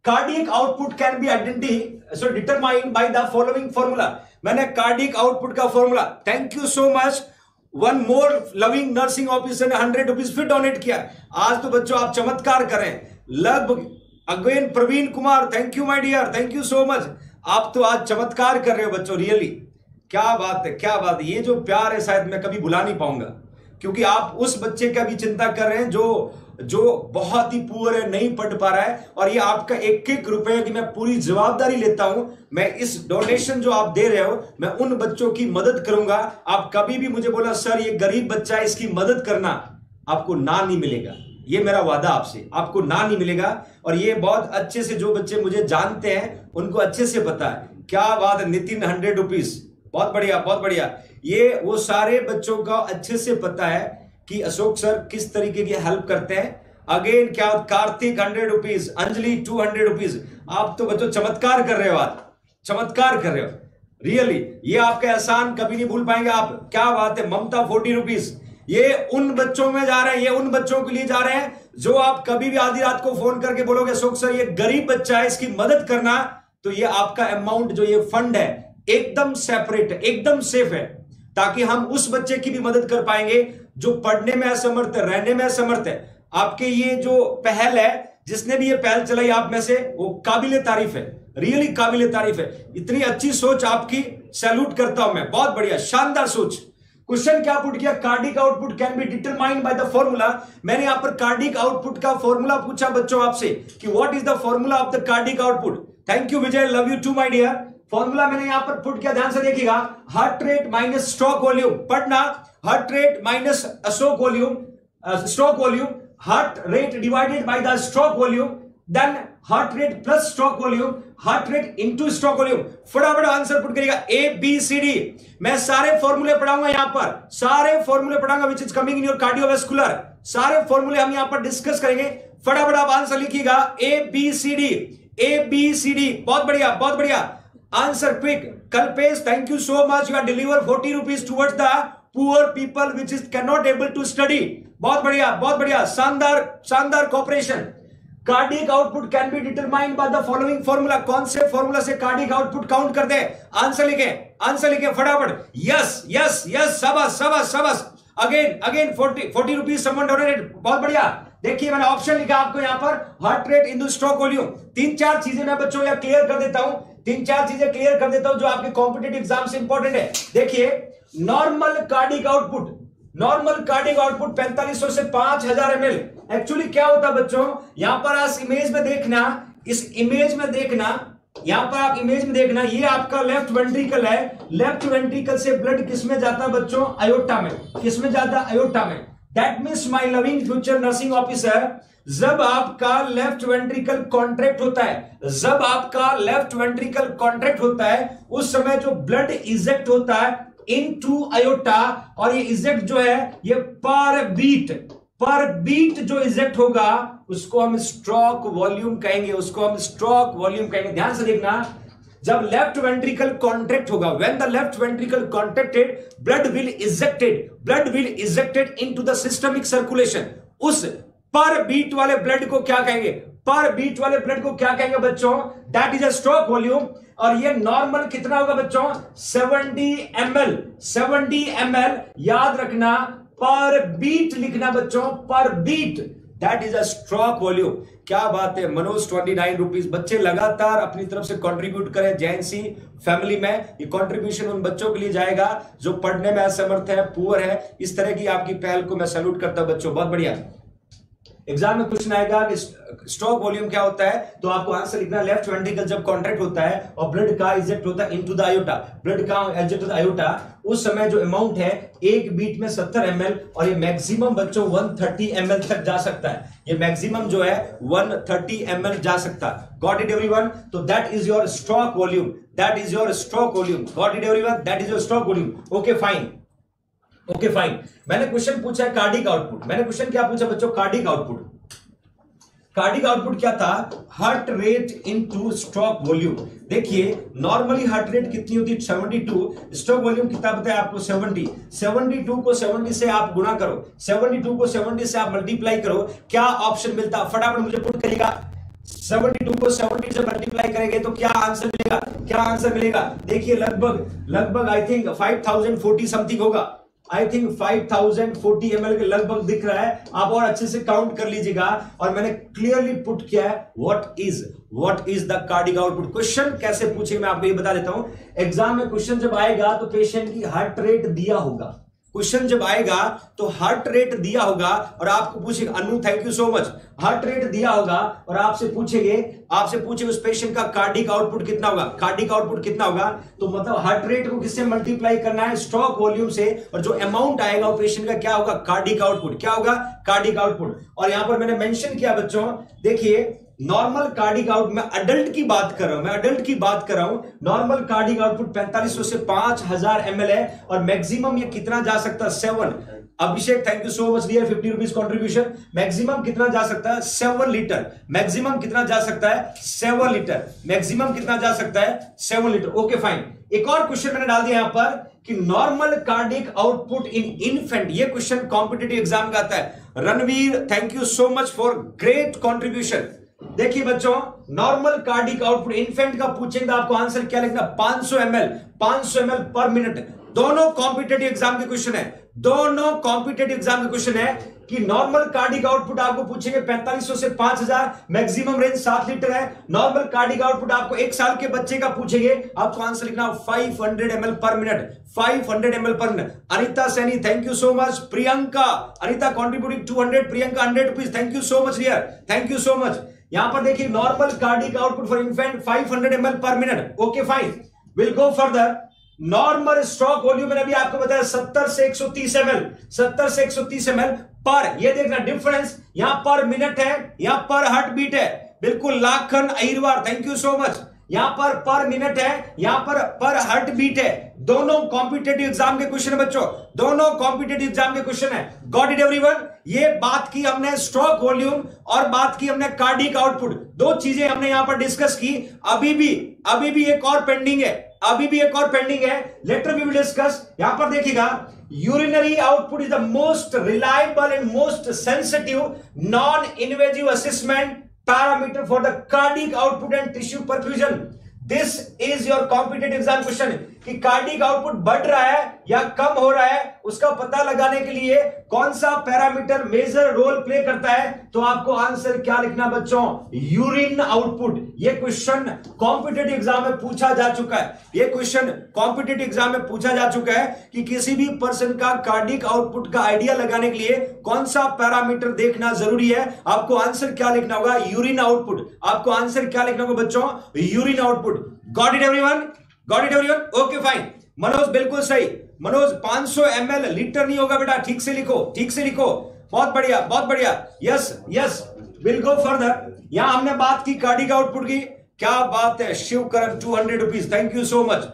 Cardiac output can be determined by the following formula. मैंने cardiac output का formula, thank you so much, one more loving nursing officer ने 100 rupees फिर donate किया। आज तो बच्चों आप चमत्कार करें लगभग। Again Praveen Kumar, thank you my dear, thank you so much. आप तो आज चमत्कार कर रहे हो बच्चों, रियली क्या बात है, क्या बात है। ये जो प्यार है शायद मैं कभी भुला नहीं पाऊंगा, क्योंकि आप उस बच्चे का भी चिंता कर रहे हैं जो बहुत ही पुअर है, नहीं पढ़ पा रहा है, और ये आपका एक एक रुपए की मैं पूरी जवाबदारी लेता हूं। मैं इस डोनेशन जो आप दे रहे हो, मैं उन बच्चों की मदद करूंगा। आप कभी भी मुझे बोला सर ये गरीब बच्चा है, इसकी मदद करना, आपको ना नहीं मिलेगा। ये मेरा वादा आपसे, आपको ना नहीं मिलेगा। और ये बहुत अच्छे से जो बच्चे मुझे जानते हैं उनको अच्छे से पता है। क्या बात है नितिन, 100 रुपीज, बहुत बढ़िया, बहुत बढ़िया। ये वो सारे बच्चों का अच्छे से पता है कि अशोक सर किस तरीके की हेल्प करते हैं। अगेन क्या, कार्तिक 100 रुपीज, अंजलि 200 रुपीज। आप तो बच्चों चमत्कार कर रहे हो, आज चमत्कार कर रहे हो, रियली। ये आपका एहसान कभी नहीं भूल पाएंगे आप। क्या बात है। ममता 40 रुपीज। ये उन बच्चों में जा रहे हैं, ये उन बच्चों के लिए जा रहे हैं जो आप कभी भी आधी रात को फोन करके बोलोगे अशोक सर ये गरीब बच्चा है, इसकी मदद करना, तो ये आपका अमाउंट जो ये फंड है एकदम सेपरेट है, एकदम सेफ है, ताकि हम उस बच्चे की भी मदद कर पाएंगे जो पढ़ने में असमर्थ है, रहने में असमर्थ है। आपके ये जो पहल है, जिसने भी ये पहल चलाई आप में से, वो काबिले तारीफ है, रियली काबिले तारीफ है। इतनी अच्छी सोच आपकी, सैल्यूट करता हूं मैं, बहुत बढ़िया, शानदार सोच। क्वेश्चन क्या पुट किया, cardiac output can be determined by the formula. मैंने यहां पर कार्डिक आउटपुट का फॉर्मूला पूछा बच्चों आपसे कि what is the formula of the cardiac output. Thank you Vijay, love you too my dear. Formula मैंने यहां पर पुट किया, ध्यान से देखिएगा। Heart rate minus stroke volume, पढ़ना, heart rate minus stroke volume, stroke volume, heart rate divided by the stroke volume, then heart rate plus stroke volume, heart rate into stroke volume. फटाफट answer put करिएगा, A B C D. मैं सारे फॉर्मूले पढ़ाऊंगा यहां पर, सारे फॉर्मूले पढ़ाऊंगा which is coming in your cardiovascular. सारे फॉर्मूले हम यहां पर डिस्कस करेंगे। फटाफट आप आंसर लिखिएगा, A B C D, A B C D. बहुत बढ़िया, बहुत बढ़िया। Answer quick. Kalpesh, thank you so much, you are deliver 40 rupees towards the poor people which is can not able to study. बहुत बढ़िया, बहुत बढ़िया, शानदार, शानदार cooperation. Cardiac output can be determined by the following formula. कौन से formula से cardiac output count कर दे? आंसर लिखे, आंसर लिखे फटाफट। यस यस यस, शाबाश शाबाश शाबाश। Again again 40 rupees someone donated, बहुत बढ़िया। देखिए मैंने ऑप्शन लिखा आपको यहाँ पर, heart rate into stroke volume. 3-4 चीजें मैं बच्चों यहाँ क्लियर कर देता हूं, 3-4 चीजें क्लियर कर देता हूं जो आपके कॉम्पिटिटिव एग्जाम से इंपॉर्टेंट है। देखिए normal cardiac output, normal cardiac output 4500 से 5000 ml। एक्चुअली क्या होता है बच्चों, यहां पर आप इमेज में देखना, इस इमेज में देखना, यहां पर आप इमेज में देखना, ये आपका लेफ्ट वेंट्रिकल है। लेफ्ट वेंट्रिकल से ब्लड किसमें जाता है बच्चों? अयोटा में। किसमें जाता है? अयोटा में। That means my loving future nursing officer, जब आपका लेफ्ट वेंट्रिकल कॉन्ट्रैक्ट होता है, जब आपका लेफ्ट वेंट्रिकल कॉन्ट्रैक्ट होता है, उस समय जो ब्लड इजेक्ट होता है इनटू अयोटा, और ये इजेक्ट जो है ये पर बीट जो इजेक्ट होगा उसको हम स्ट्रोक वॉल्यूम कहेंगे, उसको हम स्ट्रोक वॉल्यूम कहेंगे। ध्यान से देखना, जब लेफ्ट वेंट्रिकल कॉन्ट्रैक्ट होगा, when the left ventricle contracted, blood will ejected into the systemic circulation. उस पर बीट वाले ब्लड को क्या कहेंगे? पर बीट वाले ब्लड को क्या कहेंगे बच्चों? That is a stroke volume. और ये नॉर्मल कितना होगा बच्चों? 70 ml। 70 ml याद रखना, पर बीट लिखना बच्चों, पर beat, that is a stroke volume. क्या बात है। मनोज 29 रुपीज। बच्चे लगातार अपनी तरफ से कंट्रीब्यूट करें जैन सी फैमिली में। ये कंट्रीब्यूशन उन बच्चों के लिए जाएगा जो पढ़ने में असमर्थ है, पुअर है। इस तरह की आपकी पहल को मैं सैल्यूट करता हूं बच्चों, बहुत बढ़िया। एग्जाम में क्वेश्चन आएगा कि स्ट्रोक वॉल्यूम क्या होता है, तो आपको आंसर लिखना, लेफ्ट वेंट्रिकल जब कॉन्ट्रैक्ट होता है और ब्लड का इजेक्ट होता है इनटू द अयोटा, ब्लड का इजेक्ट होता है अयोटा, उस समय जो अमाउंट है एक बीट में 70 ml, और ये मैक्सिमम बच्चों 130 ml तक जा सकता है। ये मैक्सिमम जो है 130 ml जा सकता है। Got it everyone? तो that is your stroke volume, that is your stroke volume. Got it everyone? That is your stroke volume. Okay fine, okay fine. मैंने क्वेश्चन पूछा है कार्डिक आउटपुट। मैंने क्वेश्चन क्या पूछा बच्चों? Cardiac output. कार्डिक आउटपुट क्या था? Heart rate into stroke volume. देखिए नॉर्मली हार्ट रेट कितनी होती है? 72। स्ट्रोक वॉल्यूम कितना बताया आपको? 70। 72 को 70 से आप गुणा करो, 72 को 70 से आप मल्टीप्लाई करो, क्या ऑप्शन मिलता? फटाफट मुझे पुट करिएगा। 72 को 70 से मल्टीप्लाई करेंगे तो क्या आंसर मिलेगा, क्या आंसर मिलेगा? देखिए लगभग आई थिंक 5040 समथिंग होगा, आई थिंक 5040 ml के लगभग दिख रहा है। आप और अच्छे से काउंट कर लीजिएगा। और मैंने क्लियरली पुट किया है what is the cardiac output. Question कैसे पूछे मैं आपको ये बता देता हूं। एग्जाम में क्वेश्चन जब आएगा तो पेशेंट की हार्ट रेट दिया होगा, क्वेश्चन जब आएगा तो हार्ट रेट दिया होगा और आपको पूछेगा, Anu thank you so much, heart rate दिया होगा और आपसे पूछेंगे उस पेशेंट का कार्डिक आउटपुट कितना होगा, कार्डिक आउटपुट कितना होगा। तो मतलब हार्ट रेट को किससे मल्टीप्लाई करना है, स्ट्रोक वॉल्यूम से, और जो अमाउंट आएगा वो पेशेंट का क्या होगा, कार्डिक आउटपुट। क्या होगा, कार्डिक आउटपुट। और यहां पर मैंने मेंशन किया बच्चों, देखिए नॉर्मल कार्डिक आउट, मैं अडल्ट की बात कर रहा हूं, नॉर्मल कार्डिक आउटपुट 4500 से 5000 ml है और मैक्सिमम ये कितना जा सकता है, 7। Abhishek thank you so much dear, 50 rupees contribution. Maximum कितना जा सकता है, 7 लीटर। मैक्सिमम कितना जा सकता है, 7 लीटर। मैक्सिमम कितना जा सकता है, 7 लीटर। Okay fine. एक और क्वेश्चन मैंने डाल दिया यहां पर कि नॉर्मल कार्डिक आउटपुट इन इन्फेंट। ये क्वेश्चन कॉम्पिटिटिव एग्जाम का आता है। Ranveer thank you so much for great contribution. देखिए बच्चों, नॉर्मल कार्डिक आउटपुट इन्फेंट का पूछेंगे तो आपको आंसर क्या लिखना, 500 ml पर मिनट। दोनों कॉम्पिटिटिव एग्जाम के क्वेश्चन है, दोनों कॉम्पिटिटिव एग्जाम के क्वेश्चन है कि नॉर्मल कार्डिक आउटपुट आपको पूछेंगे 4500 से 5000, मैक्सिमम रेंज 7 लीटर है। नॉर्मल कार्डिक आउटपुट आपको 1 साल के बच्चे का पूछेंगे, आपको आंसर लिखना 500 ml per minute, 500 ml per minute. Anita Saini thank you so much. Priyanka, Anita contributing 200, Priyanka 100 rupees, thank you so much dear, thank you so much. यहां पर देखिए normal cardiac output for infant 500 ml per minute. Okay fine, will go further. Normal stroke volume मैंने अभी आपको बताया 70 से 130 ml, 70 से 130 ml पर। ये देखना डिफरेंस, यहां पर मिनट है, यहां पर हार्ट बीट है। बिल्कुल Lakhan Ahirwar thank you so much. यहां पर मिनट है, यहां पर हार्ट बीट है। दोनों कॉम्पिटिटिव एग्जाम के क्वेश्चन है बच्चों, दोनों कॉम्पिटिटिव एग्जाम के क्वेश्चन है। Got it everyone. ये बात की हमने स्ट्रोक वॉल्यूम और बात की हमने कार्डिक आउटपुट, दो चीजें हमने यहां पर डिस्कस की। अभी भी एक और पेंडिंग है, लेटर वी विल डिस्कस। यहां पर देखिएगा, urinary output is the most reliable and most sensitive non invasive assessment parameter for the cardiac output and tissue perfusion. This is your competitive exam question कि cardiac output बढ़ रहा है या कम हो रहा है, उसका पता लगाने के लिए कौन सा पैरामीटर मेजर रोल प्ले करता है। तो आपको आंसर क्या लिखना बच्चों, यूरिन आउटपुट। ये क्वेश्चन कॉम्पिटिटिव एग्जाम में पूछा जा चुका है, ये क्वेश्चन कॉम्पिटिटिव एग्जाम में पूछा जा चुका है कि किसी भी पर्सन का कार्डिक आउटपुट का आइडिया लगाने के लिए कौन सा पैरामीटर देखना जरूरी है। आपको आंसर क्या लिखना होगा, यूरिन आउटपुट। आपको आंसर क्या लिखना होगा बच्चों, urine output. Got it everyone, got it everyone. Okay fine. Manoj बिल्कुल सही, मनोज 500 ml लीटर नहीं होगा बेटा, ठीक से लिखो, ठीक से लिखो। बहुत बढ़िया, बहुत बढ़िया। Yes will go further. यहां हमने बात की कार्डिक आउटपुट की, क्या बात है। Shivkaran 200 rupees, thank you so much.